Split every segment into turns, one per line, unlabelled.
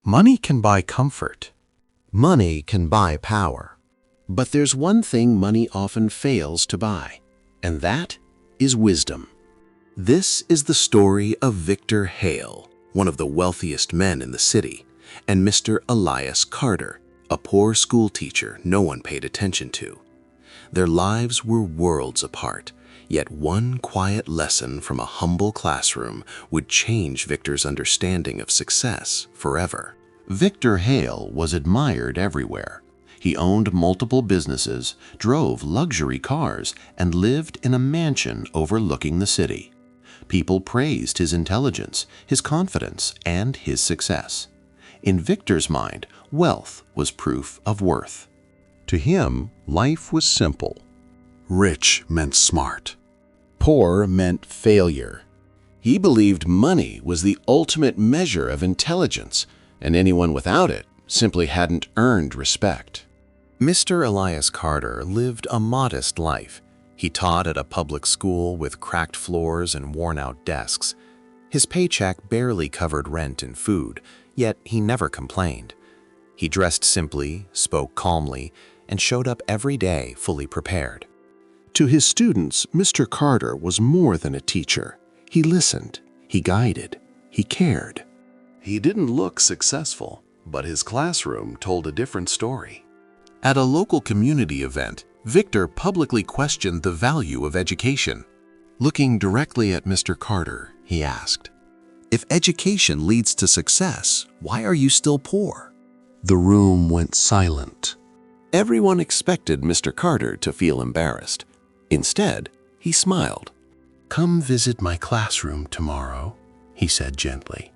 Money can buy comfort.
Money can buy power. But there's one thing money often fails to buy, and that is wisdom. This is the story of Victor Hale, one of the wealthiest men in the city, and Mr. Elias Carter, a poor schoolteacher no one paid attention to. Their lives were worlds apart, yet one quiet lesson from a humble classroom would change Victor's understanding of success forever. Victor Hale was admired everywhere. He owned multiple businesses, drove luxury cars, and lived in a mansion overlooking the city. People praised his intelligence, his confidence, and his success. In Victor's mind, wealth was proof of worth. To him, life was simple. Rich meant smart. Poor meant failure. He believed money was the ultimate measure of intelligence, and anyone without it simply hadn't earned respect. Mr. Elias Carter lived a modest life. He taught at a public school with cracked floors and worn-out desks. His paycheck barely covered rent and food, yet he never complained. He dressed simply, spoke calmly, and showed up every day fully prepared. To his students, Mr. Carter was more than a teacher. He listened, he guided, he cared. He didn't look successful, but his classroom told a different story. At a local community event, Victor publicly questioned the value of education. Looking directly at Mr. Carter, he asked, "If education leads to success, why are you still poor?" The room went silent. Everyone expected Mr. Carter to feel embarrassed. Instead, he smiled. "Come visit my classroom tomorrow," he said gently.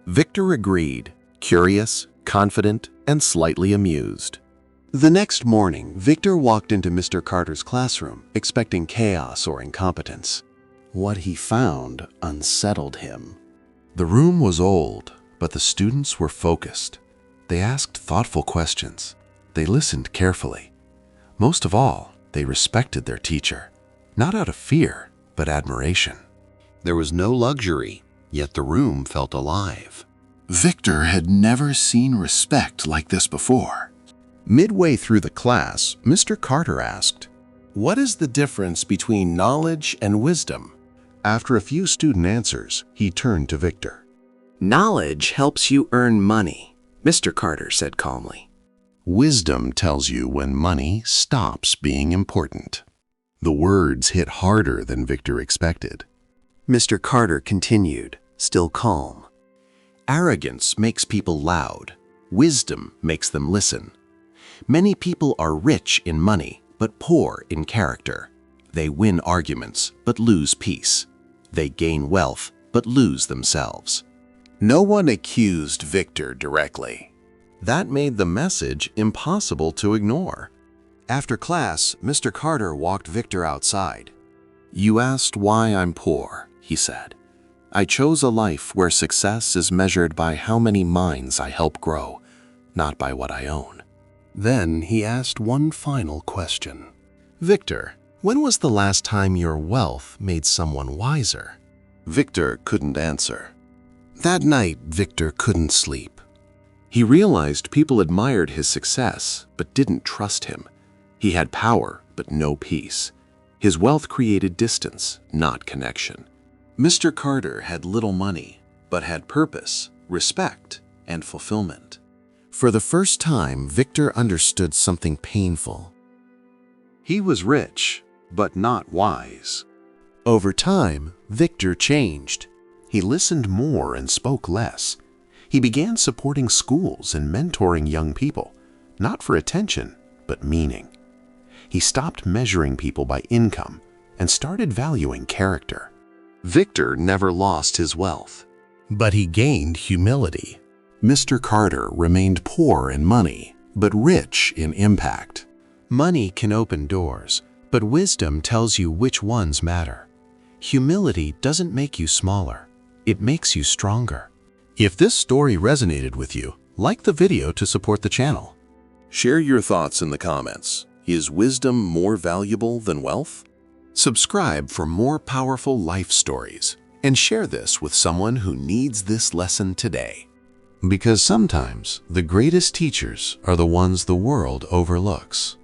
Victor agreed, curious, confident, and slightly amused. The next morning, Victor walked into Mr. Carter's classroom, expecting chaos or incompetence. What he found unsettled him. The room was old, but the students were focused. They asked thoughtful questions. They listened carefully. Most of all, they respected their teacher, not out of fear, but admiration. There was no luxury, yet the room felt alive. Victor had never seen respect like this before. Midway through the class, Mr. Carter asked, "What is the difference between knowledge and wisdom?" After a few student answers, he turned to Victor.
"Knowledge helps you earn money," Mr. Carter said calmly.
"Wisdom tells you when money stops being important." The words hit harder than Victor expected. Mr. Carter continued, still calm. "Arrogance makes people loud. Wisdom makes them listen. Many people are rich in money, but poor in character. They win arguments, but lose peace. They gain wealth, but lose themselves." No one accused Victor directly. That made the message impossible to ignore. After class, Mr. Carter walked Victor outside. "You asked why I'm poor," he said. "I chose a life where success is measured by how many minds I help grow, not by what I own." Then he asked one final question. "Victor, when was the last time your wealth made someone wiser?" Victor couldn't answer. That night, Victor couldn't sleep. He realized people admired his success, but didn't trust him. He had power, but no peace. His wealth created distance, not connection. Mr. Carter had little money, but had purpose, respect, and fulfillment. For the first time, Victor understood something painful. He was rich, but not wise. Over time, Victor changed. He listened more and spoke less. He began supporting schools and mentoring young people, not for attention, but meaning. He stopped measuring people by income and started valuing character. Victor never lost his wealth, but he gained humility. Mr. Carter remained poor in money, but rich in impact. Money can open doors, but wisdom tells you which ones matter. Humility doesn't make you smaller, it makes you stronger. If this story resonated with you, like the video to support the channel. Share your thoughts in the comments. Is wisdom more valuable than wealth? Subscribe for more powerful life stories and share this with someone who needs this lesson today.
Because sometimes the greatest teachers are the ones the world overlooks.